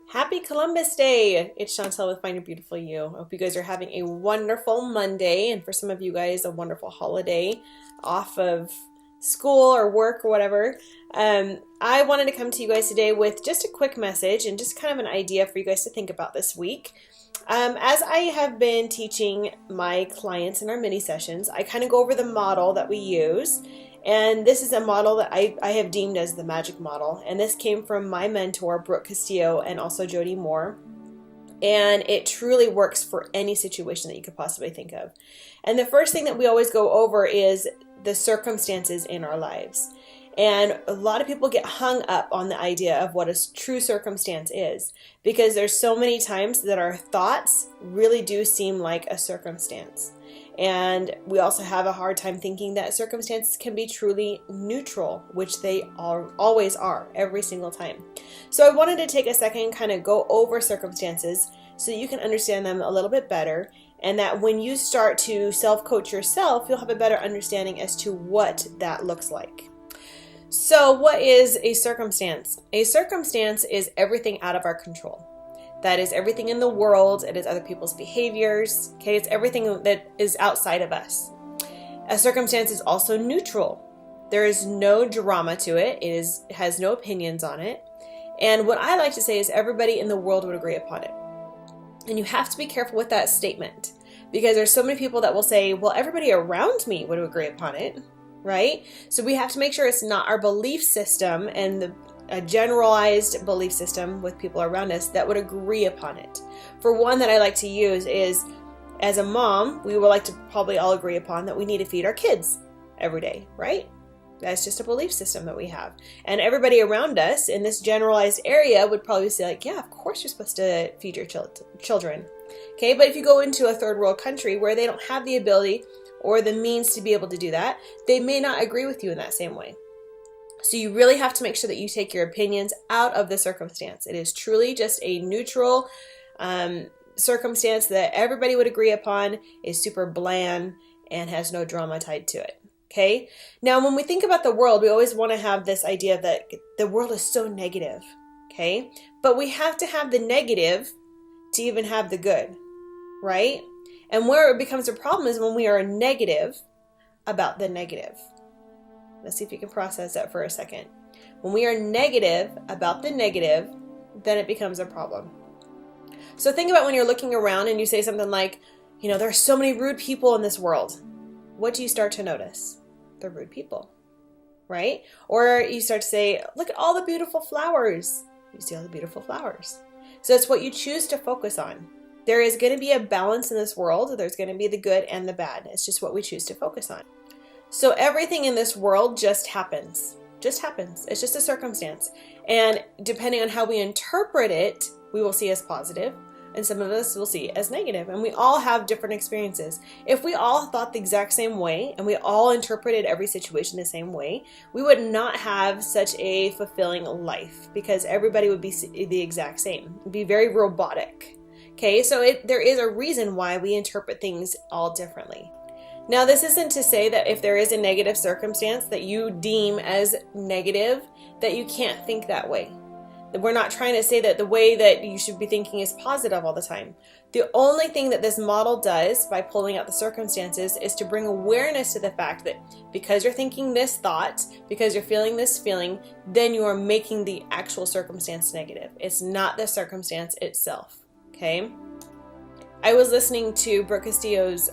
Happy Columbus Day! It's Chantel with Find Your Beautiful You. I hope you guys are having a wonderful Monday, and for some of you guys, a wonderful holiday off of school or work or whatever. I wanted to come to you guys today with just a quick message and just kind of an idea for you guys to think about this week. As I have been teaching my clients in our mini sessions, I kind of go over the model that we use. And this is a model that I have deemed as the magic model. And this came from my mentor, Brooke Castillo, and also Jody Moore. And it truly works for any situation that you could possibly think of. And the first thing that we always go over is the circumstances in our lives. And a lot of people get hung up on the idea of what a true circumstance is, because there's so many times that our thoughts really do seem like a circumstance. And we also have a hard time thinking that circumstances can be truly neutral, which they always are, every single time. So I wanted to take a second and kind of go over circumstances so you can understand them a little bit better, and that when you start to self-coach yourself, you'll have a better understanding as to what that looks like. So what is a circumstance? A circumstance is everything out of our control. That is everything in the world. It is other people's behaviors. Okay, it's everything that is outside of us. A circumstance is also neutral. There is no drama to it. It has no opinions on it. And what I like to say is everybody in the world would agree upon it. And you have to be careful with that statement, because there's so many people that will say, well, everybody around me would agree upon it, right? So we have to make sure it's not our belief system and a generalized belief system with people around us that would agree upon it. For one that I like to use is, as a mom, we would like to probably all agree upon that we need to feed our kids every day, right? That's just a belief system that we have. And everybody around us in this generalized area would probably say like, yeah, of course you're supposed to feed your children. Okay, but if you go into a third world country where they don't have the ability or the means to be able to do that, they may not agree with you in that same way. So you really have to make sure that you take your opinions out of the circumstance. It is truly just a neutral circumstance that everybody would agree upon, is super bland, and has no drama tied to it. Okay? Now, when we think about the world, we always want to have this idea that the world is so negative. Okay? But we have to have the negative to even have the good. Right? And where it becomes a problem is when we are negative about the negative. Let's see if you can process that for a second. When we are negative about the negative, then it becomes a problem. So think about when you're looking around and you say something like, you know, there are so many rude people in this world. What do you start to notice? The rude people, right? Or you start to say, look at all the beautiful flowers. You see all the beautiful flowers. So it's what you choose to focus on. There is going to be a balance in this world. There's going to be the good and the bad. It's just what we choose to focus on. So everything in this world just happens. Just happens. It's just a circumstance. And depending on how we interpret it, we will see as positive, and some of us will see as negative. And we all have different experiences. If we all thought the exact same way and we all interpreted every situation the same way, we would not have such a fulfilling life, because everybody would be the exact same. It'd be very robotic. Okay, so there is a reason why we interpret things all differently. Now, this isn't to say that if there is a negative circumstance that you deem as negative, that you can't think that way. We're not trying to say that the way that you should be thinking is positive all the time. The only thing that this model does by pulling out the circumstances is to bring awareness to the fact that because you're thinking this thought, because you're feeling this feeling, then you are making the actual circumstance negative. It's not the circumstance itself, okay? I was listening to Brooke Castillo's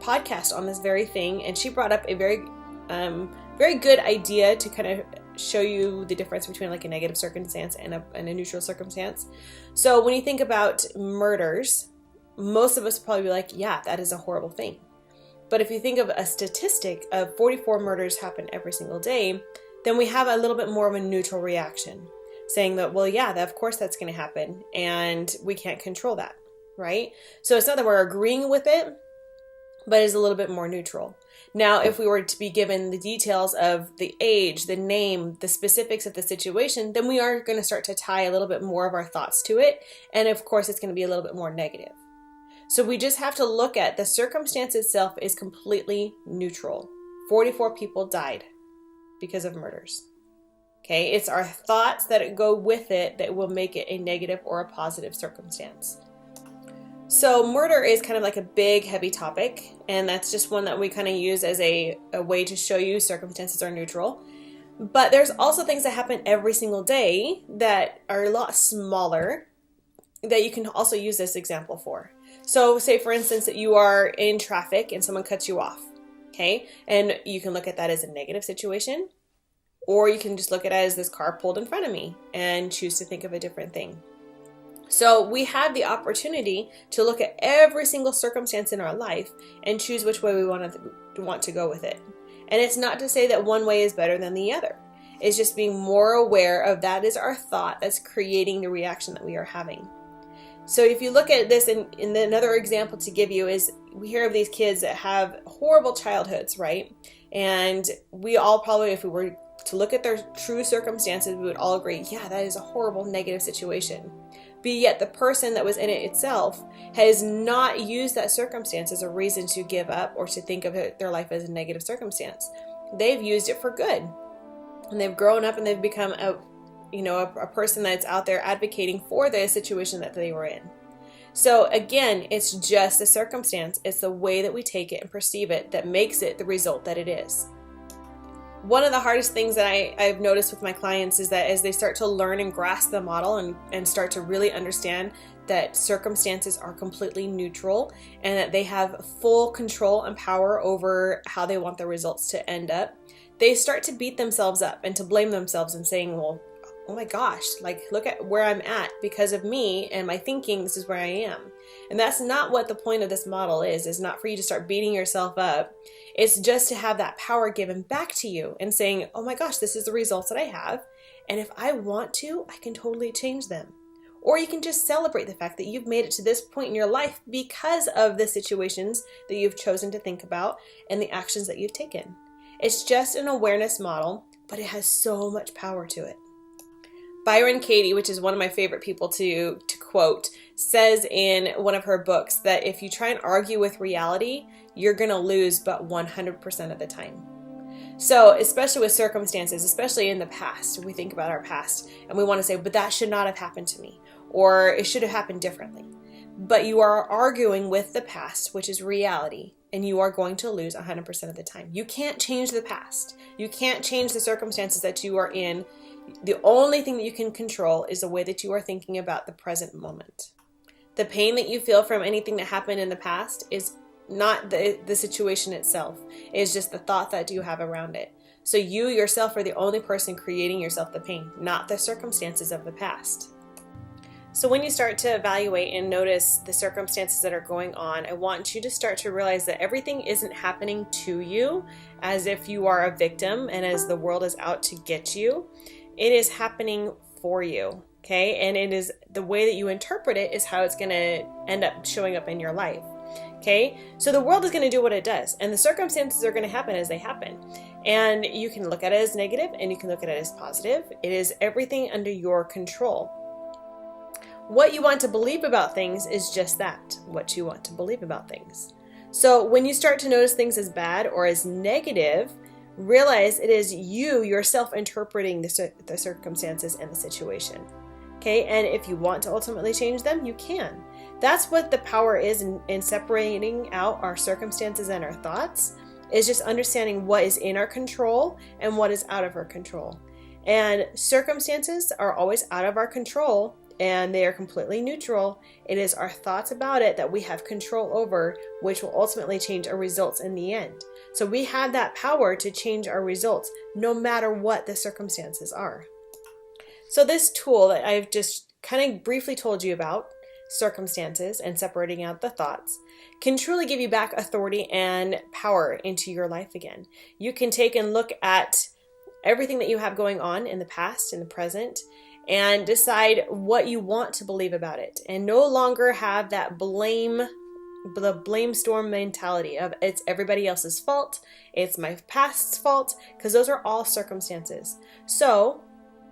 podcast on this very thing, and she brought up a very good idea to kind of show you the difference between like a negative circumstance and a neutral circumstance. So when you think about murders, most of us will probably be like, yeah, that is a horrible thing. But if you think of a statistic of 44 murders happen every single day, then we have a little bit more of a neutral reaction, saying that, well, yeah, of course that's going to happen, and we can't control that, right? So it's not that we're agreeing with it, but is a little bit more neutral. Now, if we were to be given the details of the age, the name, the specifics of the situation, then we are going to start to tie a little bit more of our thoughts to it. And of course, it's going to be a little bit more negative. So we just have to look at the circumstance itself is completely neutral. 44 people died because of murders. Okay, it's our thoughts that go with it that will make it a negative or a positive circumstance. So murder is kind of like a big, heavy topic, and that's just one that we kind of use as a way to show you circumstances are neutral. But there's also things that happen every single day that are a lot smaller that you can also use this example for. So say, for instance, that you are in traffic and someone cuts you off, okay? And you can look at that as a negative situation, or you can just look at it as this car pulled in front of me and choose to think of a different thing. So we have the opportunity to look at every single circumstance in our life and choose which way we want to go with it. And it's not to say that one way is better than the other. It's just being more aware of that is our thought that's creating the reaction that we are having. So if you look at this, in another example to give you is, we hear of these kids that have horrible childhoods, right? And we all probably, if we were to look at their true circumstances, we would all agree, yeah, that is a horrible negative situation. But yet the person that was in it itself has not used that circumstance as a reason to give up or to think of their life as a negative circumstance. They've used it for good. And they've grown up and they've become a person that's out there advocating for the situation that they were in. So again, it's just a circumstance. It's the way that we take it and perceive it that makes it the result that it is. One of the hardest things that I've noticed with my clients is that as they start to learn and grasp the model and start to really understand that circumstances are completely neutral and that they have full control and power over how they want their results to end up, they start to beat themselves up and to blame themselves and saying, well, oh my gosh, like, look at where I'm at because of me and my thinking, this is where I am. And that's not what the point of this model is not for you to start beating yourself up. It's just to have that power given back to you and saying, oh my gosh, this is the results that I have. And if I want to, I can totally change them. Or you can just celebrate the fact that you've made it to this point in your life because of the situations that you've chosen to think about and the actions that you've taken. It's just an awareness model, but it has so much power to it. Byron Katie, which is one of my favorite people to quote, says in one of her books that if you try and argue with reality, you're going to lose but 100% of the time. So especially with circumstances, especially in the past, we think about our past and we want to say, but that should not have happened to me, or it should have happened differently. But you are arguing with the past, which is reality, and you are going to lose 100% of the time. You can't change the past. You can't change the circumstances that you are in. The only thing that you can control is the way that you are thinking about the present moment. The pain that you feel from anything that happened in the past is not the situation itself. It is just the thought that you have around it. So you yourself are the only person creating yourself the pain, not the circumstances of the past. So when you start to evaluate and notice the circumstances that are going on, I want you to start to realize that everything isn't happening to you as if you are a victim and as the world is out to get you. It is happening for you, okay? And it is the way that you interpret it is how it's going to end up showing up in your life, okay? So the world is going to do what it does, and the circumstances are going to happen as they happen. And you can look at it as negative, and you can look at it as positive. It is everything under your control. What you want to believe about things is just that, what you want to believe about things. So when you start to notice things as bad or as negative, realize it is you yourself interpreting the circumstances and the situation. Okay, and if you want to ultimately change them, you can. That's what the power is in separating out our circumstances and our thoughts, is just understanding what is in our control and what is out of our control. And circumstances are always out of our control, and they are completely neutral. It is our thoughts about it that we have control over, which will ultimately change our results in the end. So we have that power to change our results no matter what the circumstances are. So this tool that I've just kind of briefly told you about, circumstances and separating out the thoughts, can truly give you back authority and power into your life again. You can take and look at everything that you have going on in the past, in the present, and decide what you want to believe about it, and no longer have that the blame storm mentality of it's everybody else's fault, it's my past's fault, because those are all circumstances. So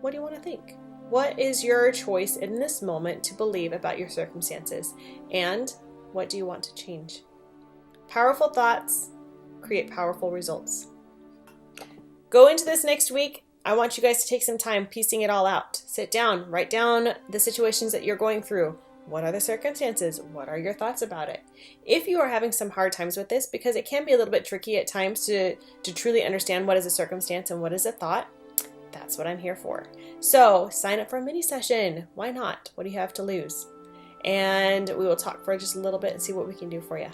what do you want to think? What is your choice in this moment to believe about your circumstances, and what do you want to change? Powerful thoughts create powerful results. Go into this next week. I want you guys to take some time piecing it all out. Sit down, write down the situations that you're going through. What are the circumstances? What are your thoughts about it? If you are having some hard times with this, because it can be a little bit tricky at times to truly understand what is a circumstance and what is a thought, that's what I'm here for. So sign up for a mini session. Why not? What do you have to lose? And we will talk for just a little bit and see what we can do for you.